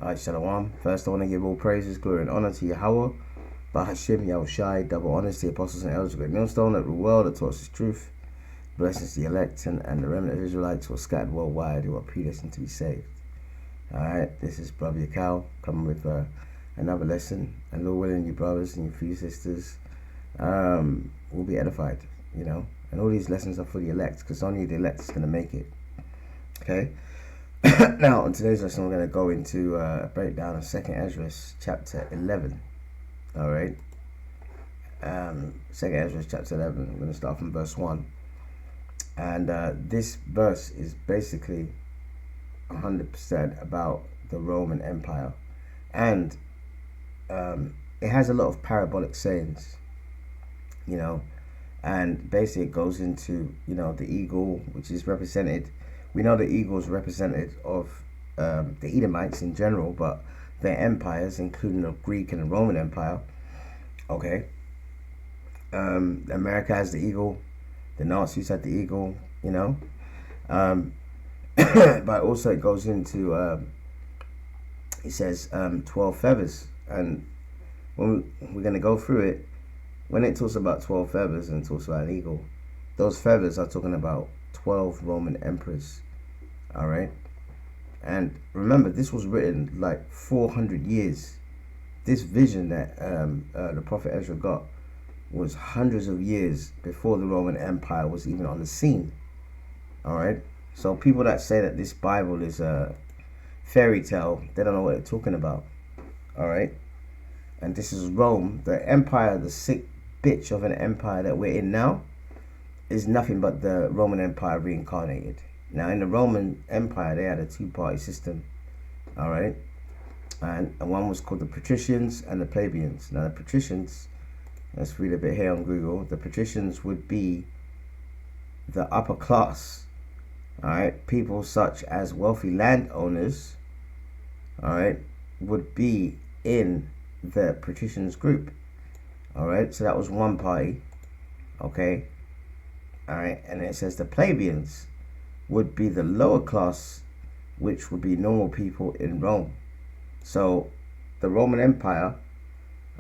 Alright, Shalom. First, I want to give all praises, glory, and honor to Yahweh, Bahashim, Yahushai, double honors to the apostles and elders of the great millstone that rule well, that taught us the truth. Blessings to the elect and the remnant of Israelites who are scattered worldwide, who are predestined to be saved. Alright, this is Brother Yakal coming with another lesson. And Lord willing, you brothers and you few sisters will be edified, you know. And all these lessons are for the elect, because only the elect is going to make it. Okay? Now, in today's lesson, we're going to go into a breakdown of 2nd Esdras chapter 11. Alright? 2nd Esdras chapter 11. I'm going to start from verse 1. And this verse is basically 100% about the Roman Empire. And it has a lot of parabolic sayings, you know. And basically it goes into, you know, the eagle, which is represented. We know the eagle is representative of the Edomites in general, but their empires, including the Greek and the Roman Empire. Okay. America has the eagle. The Nazis had the eagle, you know. But also it goes into, it says 12 feathers. And when we're going to go through it, when it talks about 12 feathers and talks about an eagle, those feathers are talking about 12 Roman emperors. All right. And remember, this was written like 400 years. This vision that the prophet Ezra got was hundreds of years before the Roman Empire was even on the scene. All right. So people that say that this Bible is a fairy tale, they don't know what they're talking about. All right. And this is Rome, the empire, the sick bitch of an empire that we're in now, is nothing but the Roman Empire reincarnated. Now, in the Roman Empire, they had a two-party system, all right? And one was called the patricians and the plebeians. Now, the patricians, let's read a bit here on Google. The patricians would be the upper class, all right? People such as wealthy landowners, all right, would be in the patricians group, all right? So that was one party, okay? All right, and it says the plebeians would be the lower class, which would be normal people in Rome. So the Roman Empire,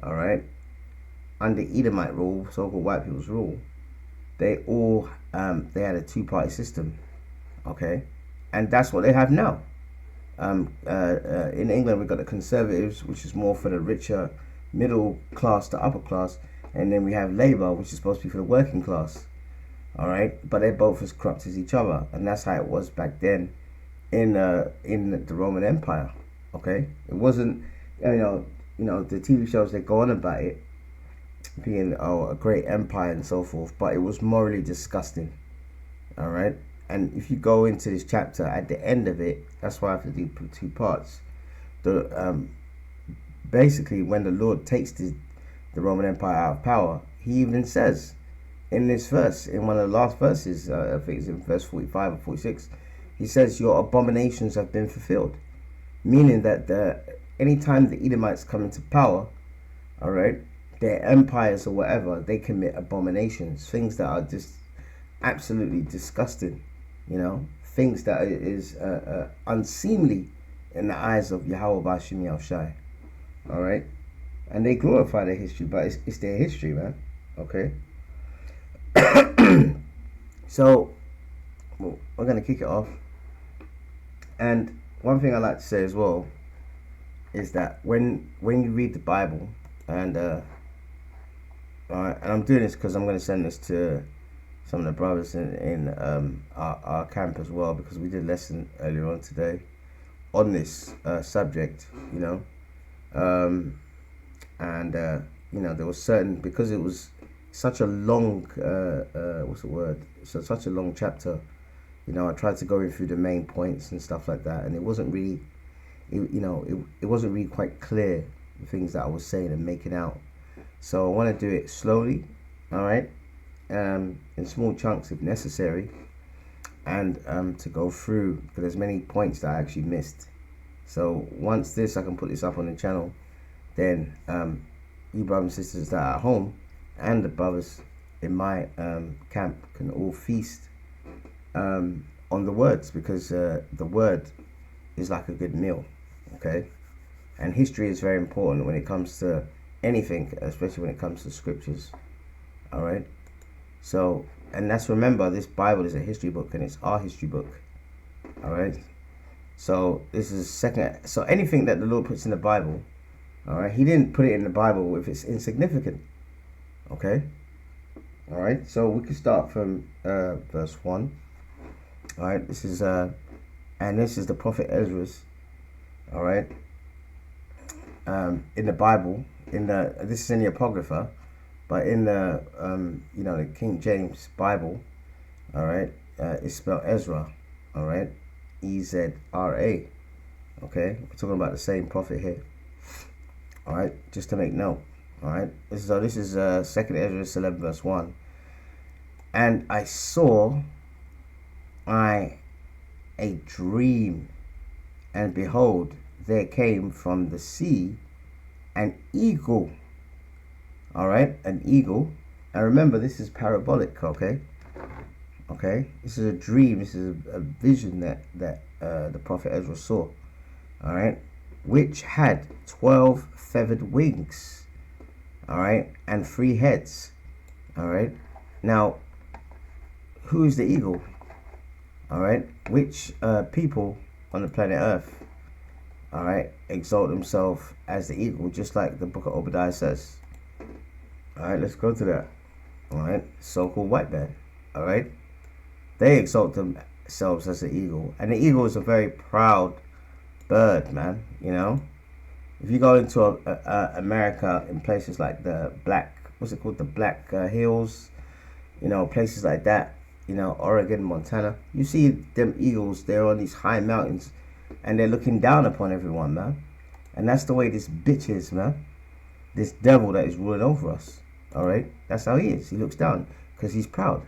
all right, under Edomite rule, so-called white people's rule, they all they had a two-party system, okay, and that's what they have now. In England, we've got the conservatives, which is more for the richer middle class to upper class, and then we have Labour, which is supposed to be for the working class. All right, but they're both as corrupt as each other, and that's how it was back then in the Roman Empire. Okay, it wasn't, you know, the TV shows that go on about it being a great empire and so forth, but it was morally disgusting. All right, and if you go into this chapter at the end of it, that's why I have to do two parts. The basically when the Lord takes the Roman Empire out of power, He even says, in this verse, in one of the last verses, I think it's in verse 45 or 46, he says, your abominations have been fulfilled. Meaning that anytime the Edomites come into power, all right, their empires or whatever, they commit abominations, things that are just absolutely disgusting, you know, things that is unseemly in the eyes of Yahweh Bashim Yahushai, all right? And they glorify their history, but it's their history, man, okay? So we're going to kick it off, and one thing I like to say as well is that when you read the Bible, and and I'm doing this because I'm going to send this to some of the brothers in our camp as well, because we did a lesson earlier on today on this subject, you know, and you know, there was certain, because it was such a long such a long chapter, you know, I tried to go in through the main points and stuff like that, and it wasn't really, it wasn't really quite clear, the things that I was saying and making out. So I want to do it slowly, all right, in small chunks if necessary, and to go through, because there's many points that I actually missed. So once I can put this up on the channel, then you brothers and sisters that are at home and the brothers in my camp can all feast on the words, because the word is like a good meal, okay? And history is very important when it comes to anything, especially when it comes to scriptures. All right. So, and let's remember, this Bible is a history book, and it's our history book. All right. So this is second. So anything that the Lord puts in the Bible, all right, He didn't put it in the Bible if it's insignificant. Okay. All right. So we can start from verse 1. All right. This is and this is the prophet Esdras. All right. In the Bible, this is in the Apocrypha, but in the the King James Bible, all right, it's spelled Ezra. All right. EZRA. Okay, we're talking about the same prophet here. All right, just to make note. All right, this is Second Esdras 11 verse 1. And I saw a dream, and behold, there came from the sea an eagle. All right, an eagle. And remember, this is parabolic. Okay, this is a dream. This is a vision that the prophet Ezra saw. All right, which had 12 feathered wings. All right, and 3 heads. All right. Now, who is the eagle? All right, which people on the planet Earth, all right, exalt themselves as the eagle, just like the book of Obadiah says. All right, let's go to that. All right, so-called white man. All right. They exalt themselves as the eagle. And the eagle is a very proud bird, man. You know, if you go into America, in places like the the Black Hills, places like that, Oregon, Montana, you see them eagles, they're on these high mountains and they're looking down upon everyone, man. And that's the way this bitch is, man. This devil that is ruling over us. All right, that's how he is. He looks down because he's proud.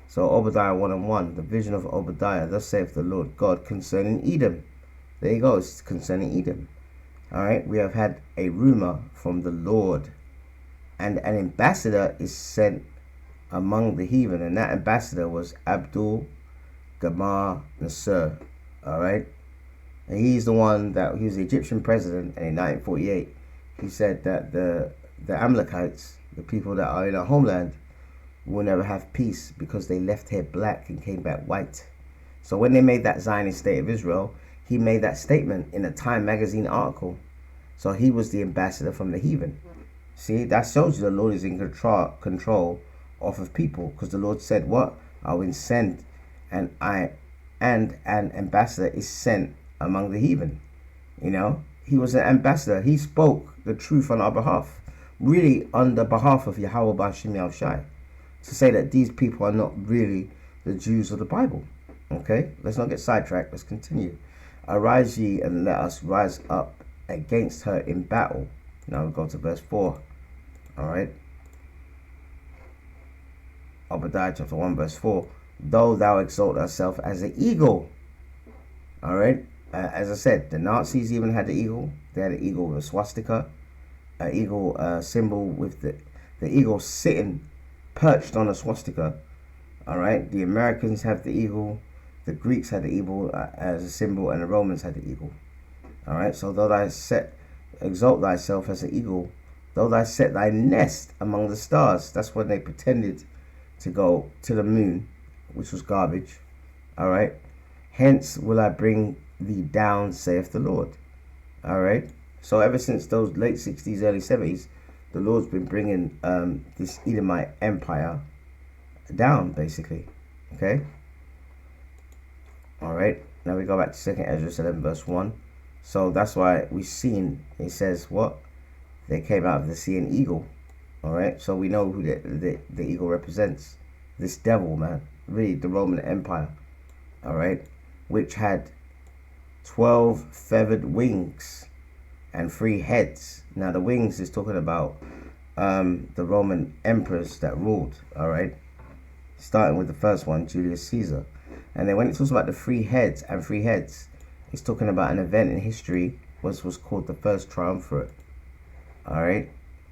So Obadiah 1:1, the vision of Obadiah, thus saith the Lord God concerning Edom. There you go, it's concerning Edom. All right, we have had a rumor from the Lord, and an ambassador is sent among the heathen, and that ambassador was Abdul Gamar Nasser. All right, and he was the Egyptian president, and in 1948, he said that the Amalekites, the people that are in our homeland, will never have peace because they left here black and came back white. So when they made that Zionist state of Israel, he made that statement in a Time magazine article. So he was the ambassador from the heathen. See, that shows you the Lord is in control of people, because the Lord said, what? I will send, and an ambassador is sent among the heathen. He was an ambassador. He spoke the truth on our behalf, really on the behalf of Yahweh B'Hashem Yahushai, to say that these people are not really the Jews of the Bible. Okay, let's not get sidetracked. Let's continue. Arise ye, and let us rise up against her in battle. Now we go to verse 4. All right. Obadiah chapter 1 verse 4. Though thou exalt thyself as an eagle. All right. As I said, the Nazis even had the eagle. They had an eagle with a swastika, an eagle symbol with the eagle sitting perched on a swastika. All right. The Americans have the eagle. The Greeks had the eagle as a symbol, and the Romans had the eagle. All right. So though thou exalt thyself as an eagle, though thou set thy nest among the stars. That's when they pretended to go to the moon, which was garbage. All right. Hence will I bring thee down, saith the Lord. All right. So ever since those late 60s, early 70s, the Lord's been bringing this Edomite empire down, basically. Okay. All right. Now we go back to 2 Esdras 11 verse 1. So that's why we've seen, it says what? They came out of the sea an eagle. All right. So we know who the eagle represents. This devil, man. Really, the Roman Empire. All right. Which had 12 feathered wings and 3 heads. Now the wings is talking about the Roman emperors that ruled. All right. Starting with the first one, Julius Caesar. And then when it talks about the 3 heads and 3 heads, it's talking about an event in history, was called the First Triumvirate. All right,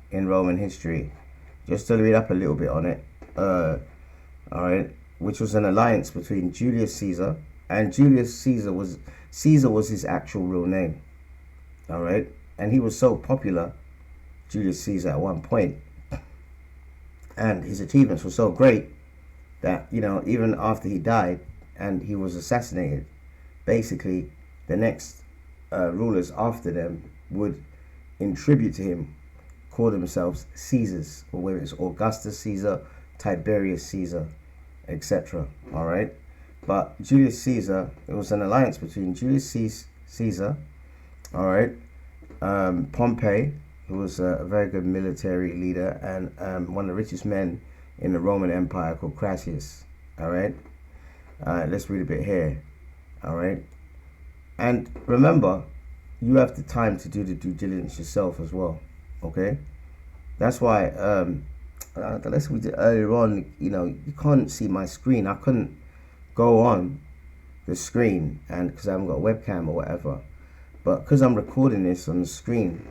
in Roman history. Just to read up a little bit on it. All right, which was an alliance between Julius Caesar, and Julius Caesar was his actual real name. All right, and he was so popular, Julius Caesar, at one point, and his achievements were so great that, you know, even after he died and he was assassinated, basically the next rulers after them would, in tribute to him, call themselves Caesars, or whether it's Augustus Caesar, Tiberius Caesar, etc. All right, but Julius Caesar, it was an alliance between Julius Caesar, all right, Pompey, who was a very good military leader, and one of the richest men in the Roman Empire, called Crassus. All right, let's read a bit here. All right, and remember, you have the time to do the due diligence yourself as well. Okay, that's why the lesson we did earlier on, you know, you can't see my screen. I couldn't go on the screen, and because I haven't got a webcam or whatever, but because I'm recording this on the screen,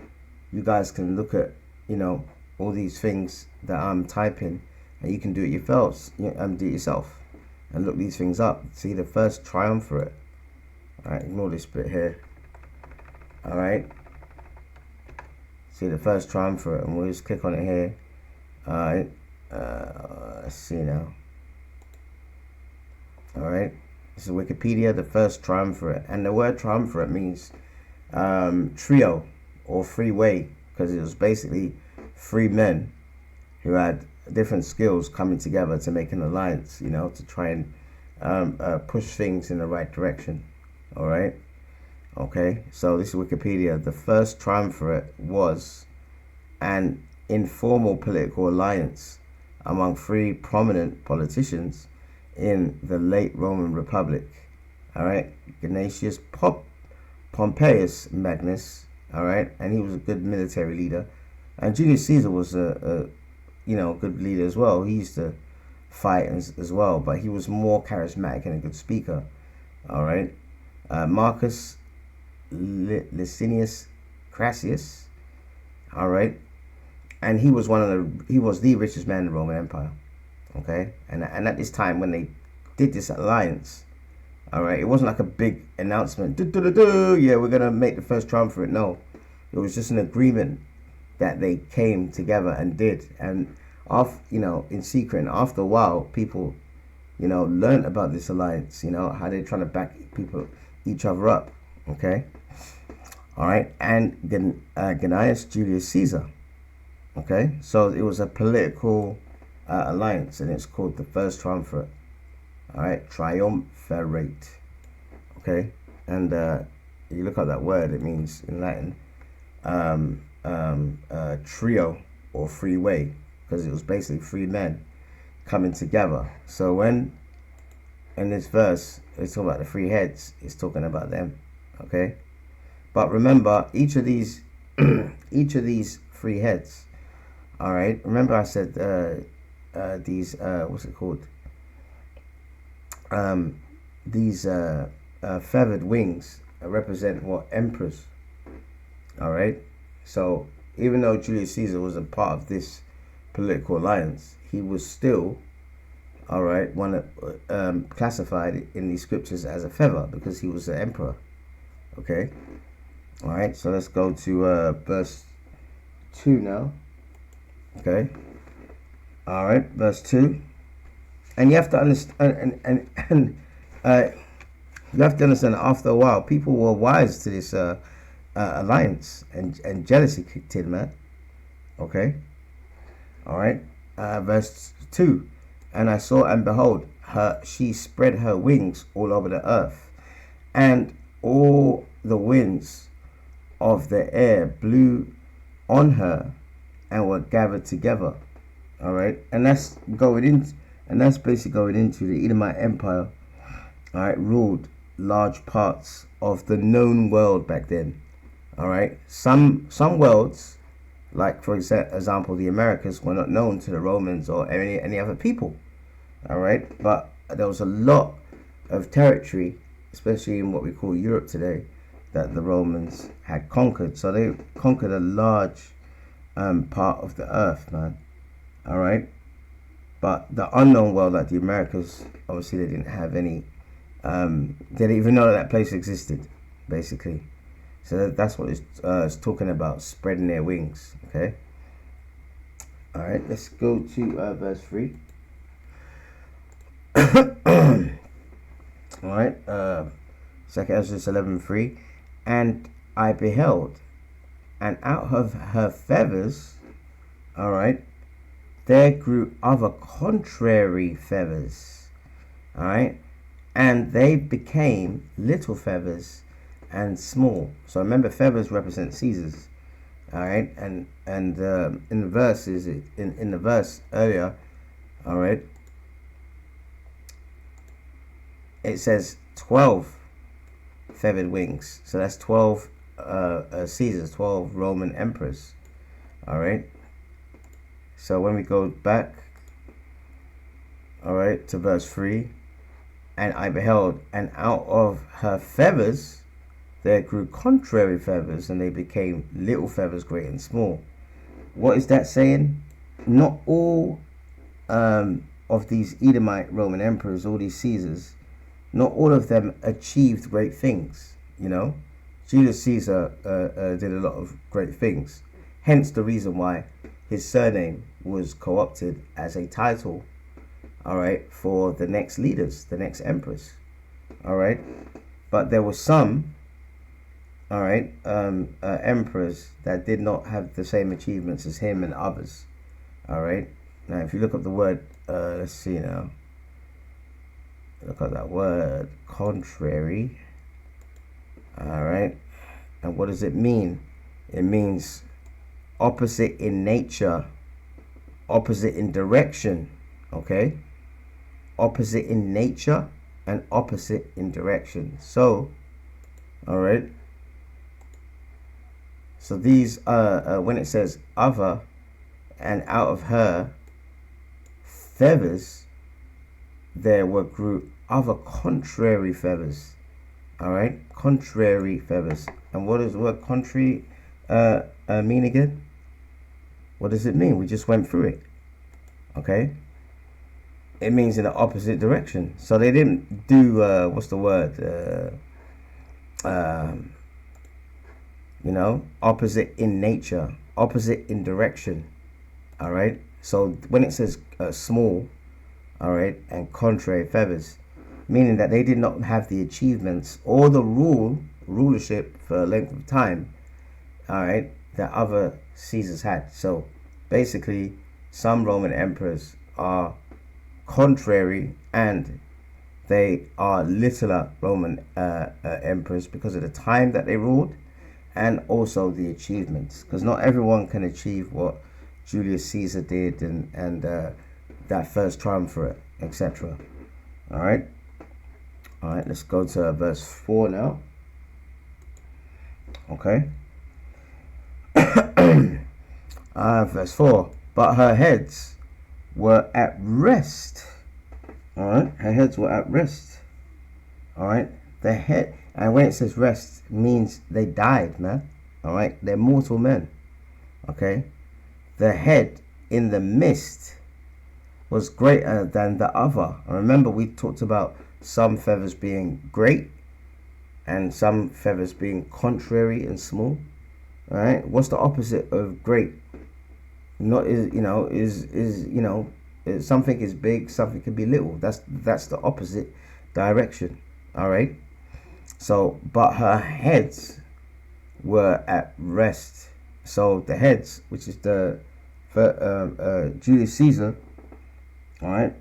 you guys can look at, you know, all these things that I'm typing, and you can do it yourselves, do it yourself, and look these things up. See the first triumvirate. All right, ignore this bit here. All right, see the first triumvirate, and we'll just click on it here. All right, let's see now. All right, this is Wikipedia, the first triumvirate, and the word triumvirate means trio or freeway, because it was basically three men who had different skills coming together to make an alliance, you know, to try and push things in the right direction. All right, okay, so this is Wikipedia. The first triumvirate was an informal political alliance among three prominent politicians in the late Roman Republic. All right, Gnatius Pompeius Magnus. All right, and he was a good military leader, and Julius Caesar was a good leader as well. He used to fight as well, but he was more charismatic and a good speaker. All right, Marcus Licinius Crassus. All right, and he was the richest man in the Roman Empire. Okay, and at this time when they did this alliance, all right, it wasn't like a big announcement. Yeah, we're gonna make the first triumvirate. No, it was just an agreement that they came together and did, and in secret. And after a while, people, learned about this alliance. How they're trying to back each other up. Okay, all right, and Gnaeus Julius Caesar. Okay, so it was a political alliance, and it's called the First Triumvirate. All right, triumvirate. Okay, and you look at that word; it means in Latin trio or freeway, because it was basically three men coming together. So when in this verse it's talking about the three heads, it's talking about them. Okay, but remember, each of these three heads. All right, remember I said these what's it called? These feathered wings represent what? Emperors. All right, so even though Julius Caesar was a part of this political alliance, he was still, all right, classified in these scriptures as a feather, because he was the emperor. Okay, all right, so let's go to verse 2 now. Okay, all right, verse 2, and you have to understand, and you have to understand, after a while, people were wise to this alliance, and jealousy kicked in, man. Okay, all right, verse 2, and I saw, and behold, she spread her wings all over the earth, and all the winds of the air blew on her and were gathered together. All right, and that's basically going into the Edomite Empire. All right, ruled large parts of the known world back then. All right, some worlds, like for example the Americas, were not known to the Romans or any other people. All right, but there was a lot of territory, especially in what we call Europe today, that the Romans had conquered. So they conquered a large part of the earth, man. All right, but the unknown world, like the Americas, obviously they didn't have any. They didn't even know that place existed, basically. So that's what it's talking about, spreading their wings. Okay. All right. Let's go to verse 3. All right. 2nd Esdras 11:3, and I beheld, and out of her feathers, all right, there grew other contrary feathers, all right, and they became little feathers and small. So remember, feathers represent Caesars, all right, and in the verses in the verse earlier, all right, it says 12 feathered wings. So that's 12 Caesars, 12 Roman emperors. All right. So when we go back, all right, to verse 3, and I beheld, and out of her feathers there grew contrary feathers, and they became little feathers, great and small. What is that saying? Not all of these Edomite Roman emperors, all these Caesars, not all of them achieved great things. You know, Julius Caesar did a lot of great things. Hence the reason why his surname was co-opted as a title, all right, for the next leaders, the next emperors, all right. But there were some, all right, emperors that did not have the same achievements as him and others, all right. Now, if you look up the word, let's see now. Look at that word, contrary. All right. And what does it mean? It means opposite in nature, opposite in direction. Okay. Opposite in nature and opposite in direction. So, all right. So these, when it says other and out of her feathers, there were grew other contrary feathers. All right, contrary feathers. And what does the word contrary mean again? What does it mean? We just went through it. Okay, it means in the opposite direction. So they didn't do what's the word? You know, opposite in nature, opposite in direction. All right. So when it says small, all right, and contrary feathers, meaning that they did not have the achievements or the rulership for a length of time, all right, that other Caesars had. So basically, some Roman emperors are contrary and they are littler Roman emperors because of the time that they ruled and also the achievements, because not everyone can achieve what Julius Caesar did and that first triumvirate, etc. All right, let's go to verse 4 now. Okay. Verse 4, but her heads were at rest. All right, her heads were at rest. All right, the head, and when it says rest, means they died, man. All right, they're mortal men. Okay, the head in the midst was greater than the other. And remember, we talked about some feathers being great and some feathers being contrary and small. All right, what's the opposite of great? Not is something is big, something can be little. That's the opposite direction. All right. So, but her heads were at rest. So the heads, which is the Julius Caesar, all right,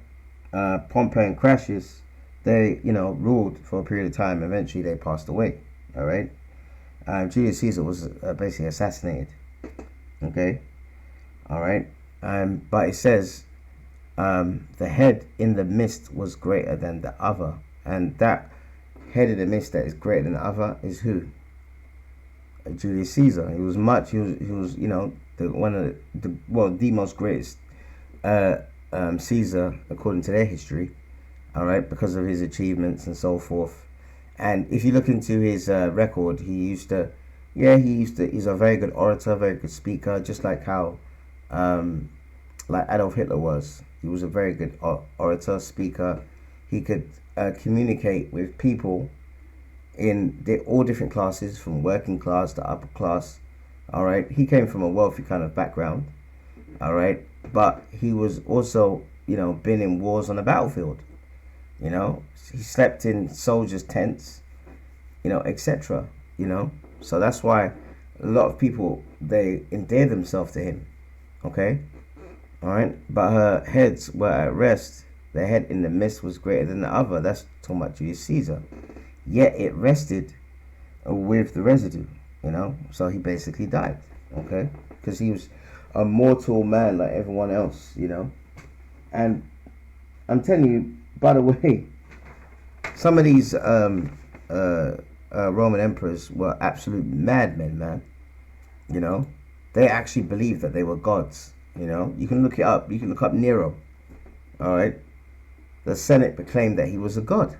Pompey and Crassus, they ruled for a period of time. Eventually, they passed away. All right. Julius Caesar was basically assassinated. Okay. All right. But it says the head in the midst was greater than the other, and that head in the midst that is greater than the other is who? Julius Caesar. He was the most greatest Caesar according to their history. All right, because of his achievements and so forth. And if you look into his record, he's a very good orator, very good speaker, just like how like Adolf Hitler was. He was a very good orator, speaker. He could communicate with people all different classes, from working class to upper class. All right, he came from a wealthy kind of background. All right, but he was also, been in wars on the battlefield. He slept in soldiers' tents, etc. So that's why a lot of people, they endear themselves to him. Okay, all right, but her heads were at rest. The head in the midst was greater than the other. That's talking about Julius Caesar. Yet it rested with the residue. So he basically died. Okay, because he was a mortal man like everyone else. And I'm telling you, by the way, some of these Roman emperors were absolute madmen, man. They actually believed that they were gods. You can look it up. You can look up Nero. All right, the Senate proclaimed that he was a god.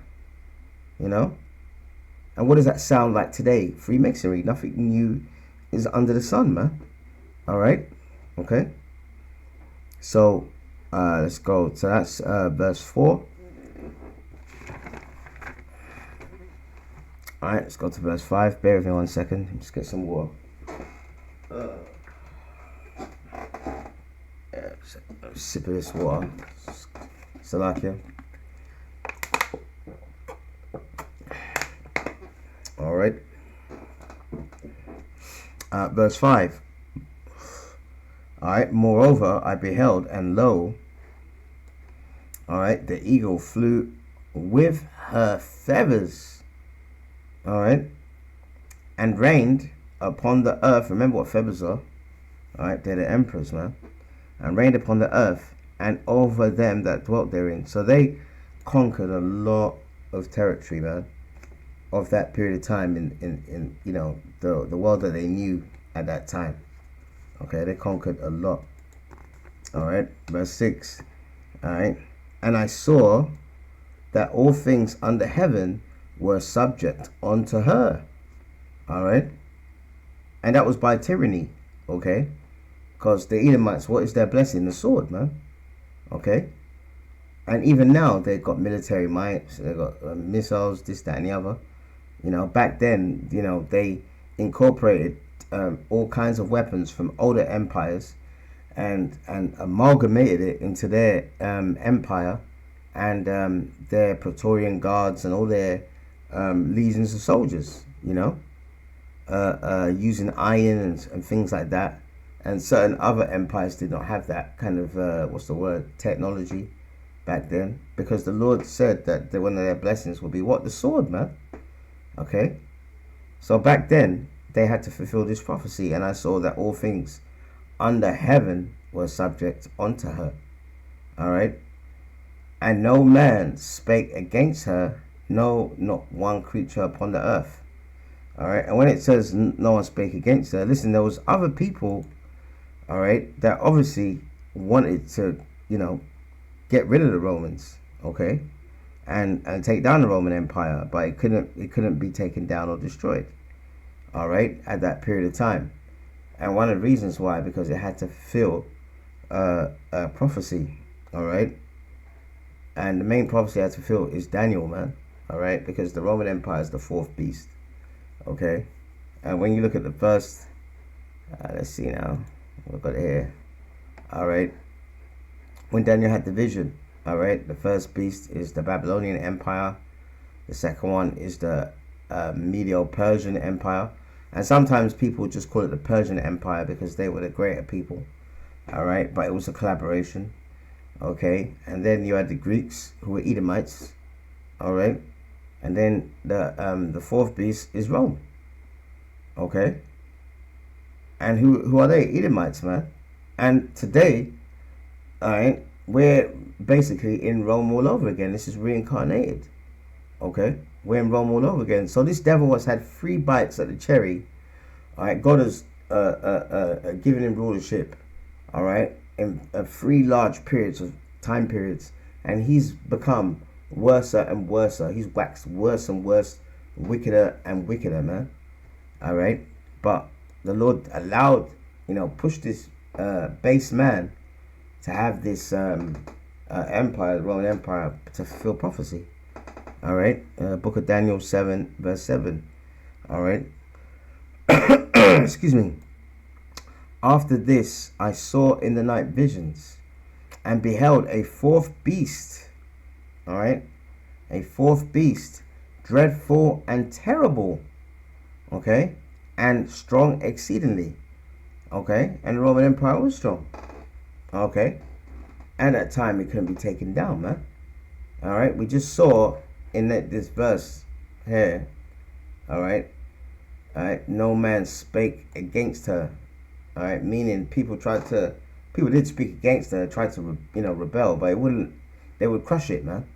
And what does that sound like today? Freemasonry. Nothing new is under the sun, man. All right, okay. So let's go. So that's verse 4. All right, let's go to verse 5. Bear with me 1 second. Just get some water. Sip of this water. Salakia. All right. Verse 5. All right. Moreover, I beheld, and lo, all right, the eagle flew with her feathers. All right, and reigned upon the earth. Remember what feathers are. All right, they're the emperors, man. And reigned upon the earth, and over them that dwelt therein. So they conquered a lot of territory, man, of that period of time in the world that they knew at that time. Okay, they conquered a lot. All right, verse 6. All right, and I saw that all things under heaven were subject unto her. All right, and that was by tyranny. Okay, because the Edomites, what is their blessing? The sword, man. Okay, and even now they've got military might. They've got missiles, this, that, and the other. Back then, they incorporated all kinds of weapons from older empires and amalgamated it into their empire, and their Praetorian guards and all their legions of soldiers, using iron and things like that. And certain other empires did not have that kind of, technology back then, because the Lord said that one of their blessings would be what? The sword, man. Okay, so back then they had to fulfill this prophecy, and I saw that all things under heaven were subject unto her. All right, and no man spake against her, no, not one creature upon the earth. All right, and when it says no one spake against her, listen, there was other people, all right, that obviously wanted to, get rid of the Romans. Okay, and take down the Roman Empire, but it couldn't be taken down or destroyed. All right, at that period of time. And one of the reasons why, because it had to fulfill a prophecy. All right, and the main prophecy it had to fulfill is Daniel, man. All right, because the Roman Empire is the fourth beast. Okay, and when you look at the first, let's see now, we've got it here. All right, when Daniel had the vision. All right, the first beast is the Babylonian Empire. The second one is the Medo-Persian Empire. And sometimes people just call it the Persian Empire because they were the greater people. All right, but it was a collaboration. Okay, and then you had the Greeks, who were Edomites. All right, and then the fourth beast is Rome. Okay, and who are they? Edomites, man. And today, all right, we're basically in Rome all over again. This is reincarnated. Okay, we're in Rome all over again. So this devil has had 3 bites at the cherry. All right, God has given him rulership. All right, in 3 large time periods, and he's become worse and worse. He's waxed worse and worse, wickeder and wickeder, man. All right, but the Lord allowed, pushed this base man to have this empire, the Roman Empire, to fulfill prophecy. All right, Book of Daniel 7 verse 7. All right. Excuse me. After this I saw in the night visions, and beheld a fourth beast. All right, a fourth beast, dreadful and terrible. Okay, and strong exceedingly. Okay, and the Roman Empire was strong. Okay, and at that time it couldn't be taken down, man. All right, we just saw in this verse here. All right, no man spake against her. All right, meaning people did speak against her, tried to rebel, but they would crush it, man.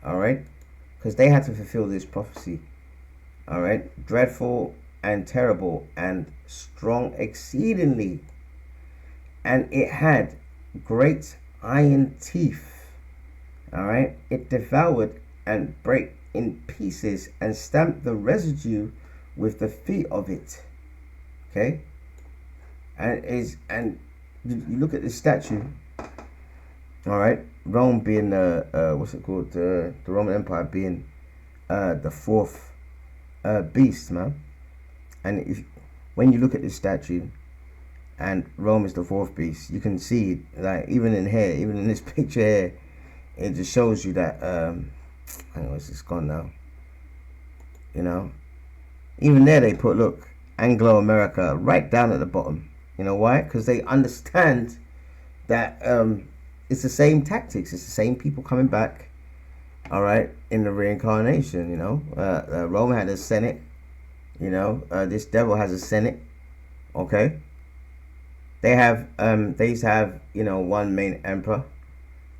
All right, because they had to fulfill this prophecy. All right, dreadful and terrible and strong exceedingly, and it had great iron teeth. All right, it devoured and brake in pieces and stamped the residue with the feet of it. Okay, and you look at this statue. All right, Rome being what's it called? The Roman Empire being the fourth beast, man. And when you look at this statue, and Rome is the fourth beast, you can see, like, even in this picture here, it just shows you that hang on, it's gone now. Even there they put, look, Anglo America right down at the bottom. You know why? Because they understand that it's the same tactics, it's the same people coming back. All right, in the reincarnation. Rome had a senate. This devil has a senate. Okay, they used to have one main emperor.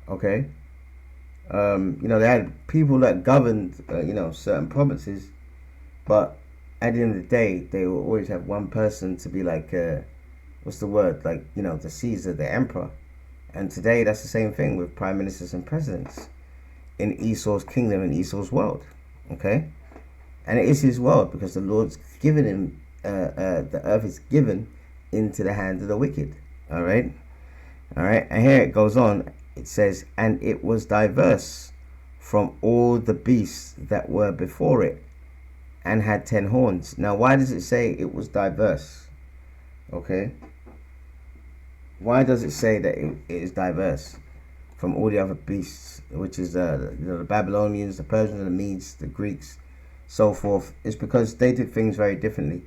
Okay, they had people that governed certain provinces, but at the end of the day they will always have one person to be like what's the word, like the Caesar, the emperor. And today that's the same thing with prime ministers and presidents in Esau's kingdom, in Esau's world. Okay, and it is his world because the Lord's given him the earth is given into the hand of the wicked. All right, and here it goes on. It says, and it was diverse from all the beasts that were before it, and had 10 horns. Now, why does it say it was diverse? Okay, why does it say that it is diverse from all the other beasts, which is the Babylonians, the Persians, the Medes, the Greeks, so forth? It's because they did things very differently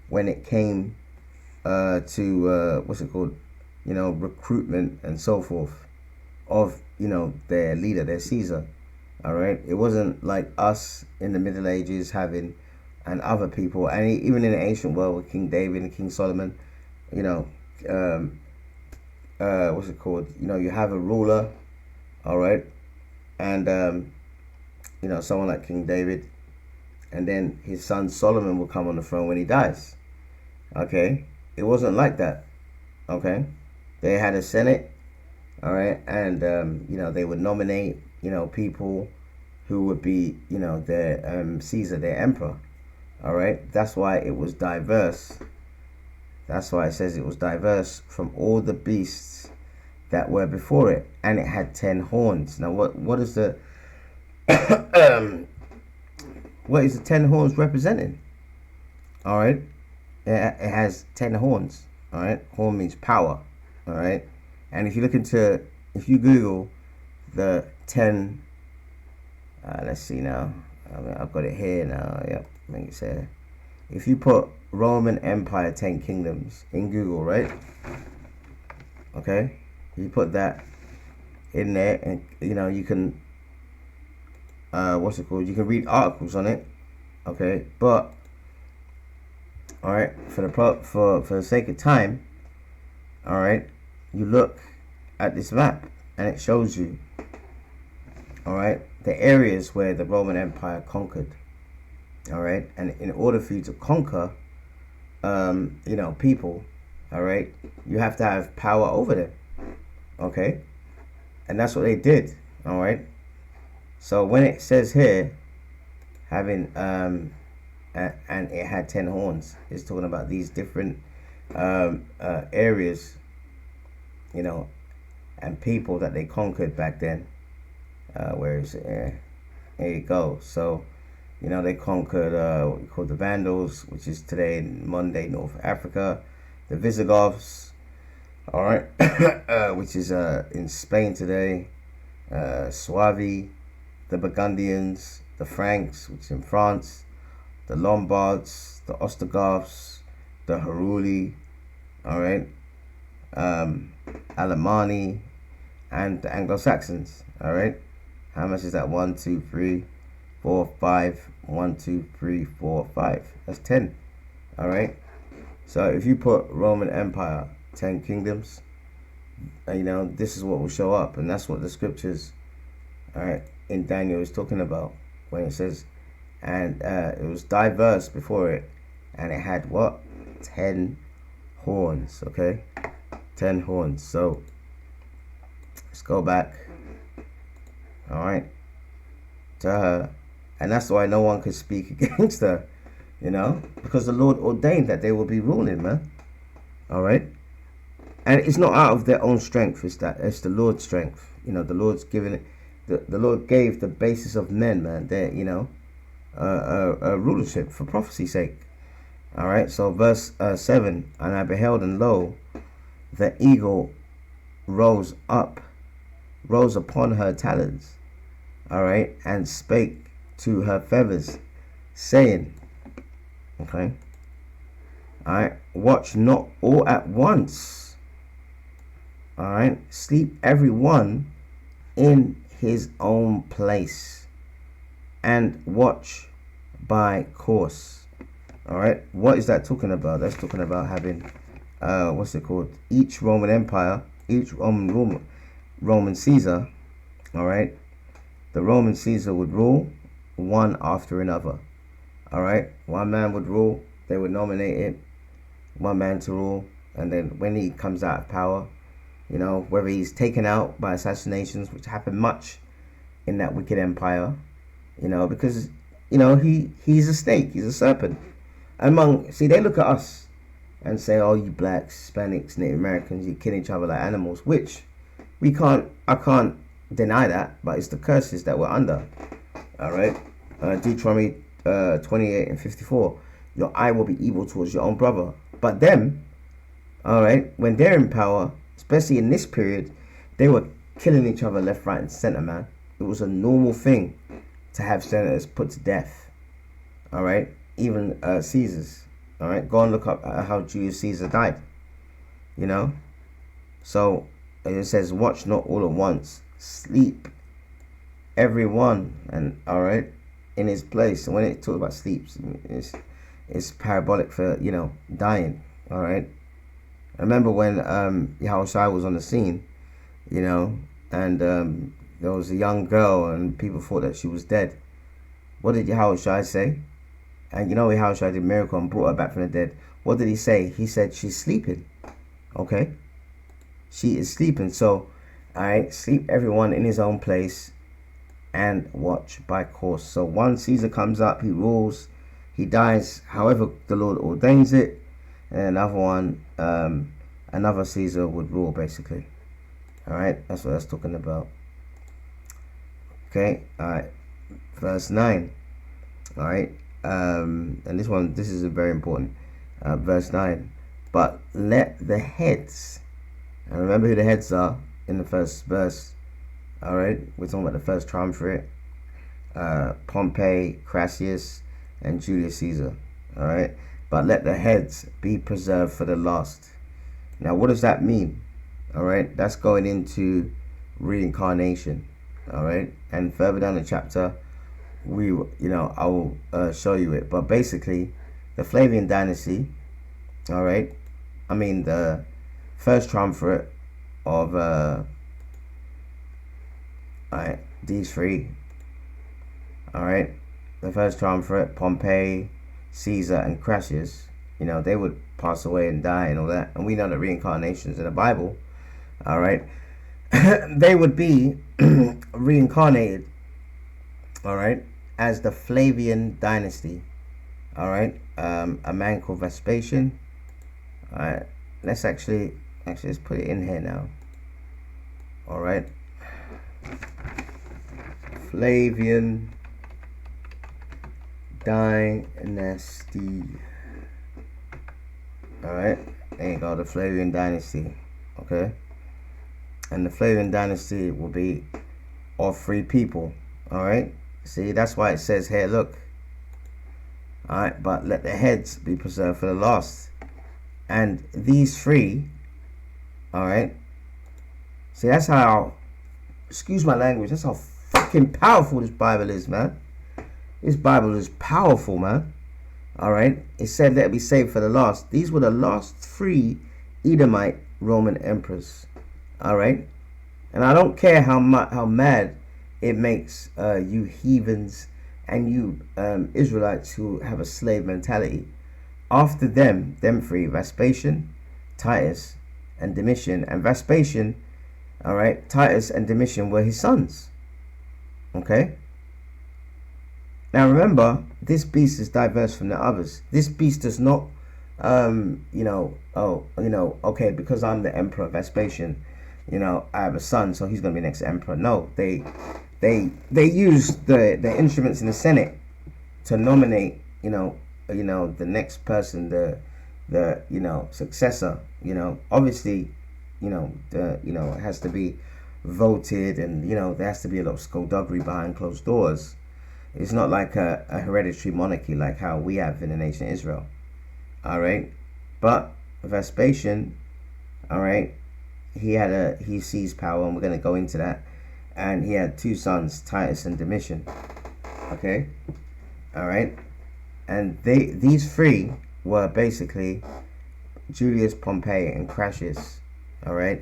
when it came to what's it called, recruitment and so forth of their leader, their Caesar. All right, it wasn't like us in the Middle Ages having and other people, and even in the ancient world with King David and King Solomon. What's it called? You have a ruler. All right, and someone like King David, and then his son Solomon will come on the throne when he dies. Okay, it wasn't like that. Okay, they had a senate. All right, and they would nominate people who would be their Caesar, their emperor. All right, that's why it was diverse. That's why it says it was diverse from all the beasts that were before it, and it had 10 horns. Now, what is the what is the 10 horns representing? All right, it has 10 horns. All right, horn means power. All right, and if you Google the 10, let's see now. I've got it here now. Yep, I think it's here. If you put Roman Empire 10 kingdoms in Google, right? Okay, you put that in there, and you can what's it called? You can read articles on it. Okay, but all right, for the sake of time, all right, you look at this map and it shows you, all right, the areas where the Roman Empire conquered. All right, and in order for you to conquer people, all right, you have to have power over them. Okay, and that's what they did. All right, so when it says here having and it had 10 horns, it's talking about these different areas, and people that they conquered back then. Where is it here? There you go. So, they conquered what we call the Vandals, which is today in Monday, North Africa. The Visigoths, all right, which is in Spain today. Suavi, the Burgundians, the Franks, which is in France. The Lombards, the Ostrogoths, the Heruli, all right, Alemanni, and the Anglo-Saxons, all right. How much is that? 1, 2, 3, 4, 5. 1, 2, 3, 4, 5. That's 10. All right. So if you put Roman Empire, 10 kingdoms, this is what will show up, and that's what the scriptures, all right, in Daniel is talking about when it says, and it was diverse before it, and it had what? 10 horns. Okay, 10 horns. So let's go back. All right, to her, and that's why no one could speak against her, because the Lord ordained that they will be ruling, man. All right, and it's not out of their own strength; it's the Lord's strength. The Lord's given it. The Lord gave the basis of men, man. Their a rulership for prophecy's sake. All right, so verse 7, and I beheld, and lo, the eagle rose upon her talons, all right, and spake to her feathers, saying, okay, all right, watch not all at once, all right, sleep every one in his own place, and watch by course. All right, what is that talking about? That's talking about having what's it called? Each Roman Empire, each Roman Caesar, all right, the Roman Caesar would rule one after another. All right, one man would rule, they would nominate it, one man to rule, and then when he comes out of power, whether he's taken out by assassinations, which happened much in that wicked empire, because he's a snake, he's a serpent. They look at us and say, oh, you blacks, Hispanics, Native Americans, you kill each other like animals, which I can't deny that, but it's the curses that we're under. All right, Deuteronomy 28 and 54, your eye will be evil towards your own brother. But them, all right, when they're in power, especially in this period, they were killing each other left, right, and center, man. It was a normal thing to have senators put to death. All right, even Caesars. All right, go and look up how Julius Caesar died. So it says, watch not all at once, sleep every one, and all right, in his place. And when it talks about sleeps, it's parabolic for dying. All right, I remember when Yahushua was on the scene, and there was a young girl, and people thought that she was dead. What did Yahushua say? And Yahushua did a miracle and brought her back from the dead. What did he say? He said she's sleeping. Okay, she is sleeping. So, all right, sleep everyone in his own place, and watch by course. So one Caesar comes up, he rules, he dies however the Lord ordains it, and another one, another Caesar would rule, basically. All right, that's what that's talking about. Okay, all right, verse 9. All right, and this is very important. Verse 9. But let the heads, and remember who the heads are in the first verse. All right, we're talking about the first triumvirate, Pompey, Crassus, and Julius Caesar. All right, but let the heads be preserved for the last. Now, what does that mean? All right, that's going into reincarnation. All right, and further down the chapter, I will show you it. But basically, the Flavian dynasty, all right, the first triumvirate of all right, these three, all right, the first triumvirate, Pompey, Caesar, and Crassus, they would pass away and die and all that, and we know that reincarnations in the Bible, all right, they would be reincarnated, all right, as the Flavian dynasty, all right, a man called Vespasian. All right, let's actually let's put it in here now. All right, Flavian dynasty. Alright, there you go, the Flavian dynasty. Okay, and the Flavian dynasty will be of 3 people. Alright, see, that's why it says here, look. Alright, but let the heads be preserved for the last. And these 3, alright, see, that's how, excuse my language, that's how fucking powerful this Bible is, man. This Bible is powerful, man. Alright, it said let it be saved for the last. These were the last 3 Edomite Roman emperors. Alright, and I don't care how mad it makes you heathens and you Israelites who have a slave mentality. After them 3, Vespasian, Titus, and Domitian. And Vespasian, alright, Titus and Domitian were his sons. Okay? Now remember, this beast is diverse from the others. This beast does not, okay, because I'm the emperor Vespasian, I have a son, so he's going to be next emperor. No, they use the instruments in the Senate to nominate, the next person, the successor. Obviously, it has to be voted, and there has to be a lot of skullduggery behind closed doors. It's not like a hereditary monarchy like how we have in the nation of Israel. Alright? But Vespasian, alright, he seized power, and we're going to go into that. And he had 2 sons, Titus and Domitian. Okay? Alright? And these 3 were basically Julius, Pompey, and Crassus. Alright?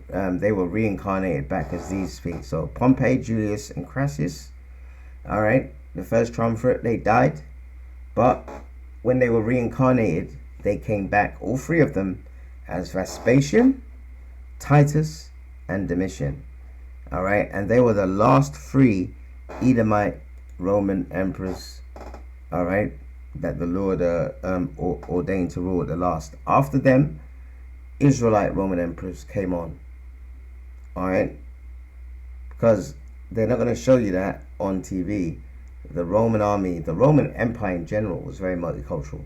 They were reincarnated back as these 3. So Pompey, Julius, and Crassus. Alright, the first triumvirate, they died, but when they were reincarnated, they came back, all 3 of them, as Vespasian, Titus, and Domitian. Alright, and they were the last 3 Edomite Roman emperors, alright, that the Lord ordained to rule at the last. After them, Israelite Roman emperors came on. Alright, because they're not going to show you that on TV. The Roman army, the Roman Empire in general, was very multicultural,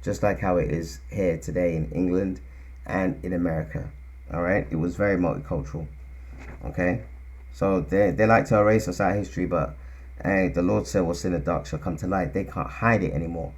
just like how it is here today in England and in America. Alright, it was very multicultural. Okay, so they like to erase us out of history, but hey, the Lord said what's in the dark shall come to light. They can't hide it anymore.